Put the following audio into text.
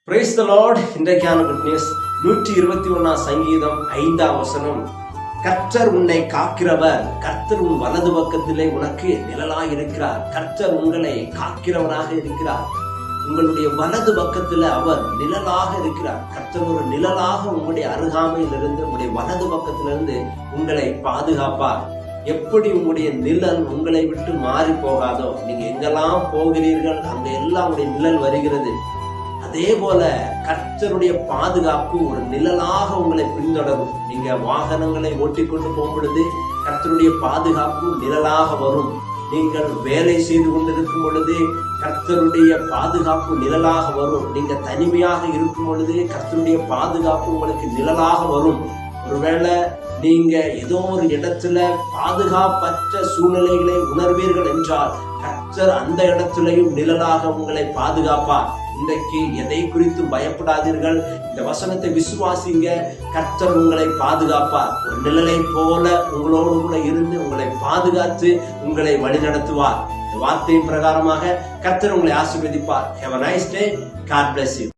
Praise the Lord. இன்றைக்கான good news 121 சங்கீதம் 5ஆம் வசனம். கர்த்தர் உன்னை காக்கிறவர், கர்த்தர் உன் வலது பக்கத்திலே உனக்கு நிழலாய் இருக்கிறார். கர்த்தர் உங்களை காக்கிறவராக இருக்கிறார். உங்களுடைய வலது பக்கத்துல அவர் நிழலாக இருக்கிறார். கர்த்தர் ஒரு நிழலாக உங்களுடைய அருகாமையிலிருந்து, உங்களுடைய வலது பக்கத்திலிருந்து உங்களை பாதுகாப்பார். எப்படி உங்களுடைய நிழல் உங்களை விட்டு மாறி போகாதோ, நீங்க எங்கெல்லாம் போகிறீர்கள் அங்க எல்லாம் உங்களுடைய நிழல் வருகிறது. அதே போல கர்த்தருடைய பாதுகாப்பு ஒரு நிழலாக உங்களை பின்தொடரும். நீங்க வாகனங்களை ஓட்டிக்கொண்டு போகும் பொழுது கர்த்தருடைய பாதுகாப்பு நிழலாக வரும். நீங்கள் வேலை செய்து கொண்டிருக்கும் பொழுது கர்த்தருடைய பாதுகாப்பு நிழலாக வரும். நீங்க தனிமையாக இருக்கும் பொழுது கர்த்தருடைய பாதுகாப்பு உங்களுக்கு நிழலாக வரும். ஒருவேளை நீங்க ஏதோ ஒரு இடத்துல பாதுகாப்பற்ற சூழ்நிலைகளை உணர்வீர்கள் என்றால் கர்த்தர் அந்த இடத்திலையும் நிழலாக உங்களை பாதுகாப்பார். இன்றைக்கு எதை குறித்து பயப்படாதீர்கள். இந்த வசனத்தை விசுவாசிங்க. கர்த்தர் உங்களை பாதுகாப்பார். ஒரு நிழலை போல உங்களோடு கூட இருந்து உங்களை பாதுகாத்து உங்களை வழிநடத்துவார். இந்த வார்த்தையின் பிரகாரமாக கர்த்தர் உங்களை ஆசீர்வதிப்பார். Have a nice day. God bless you.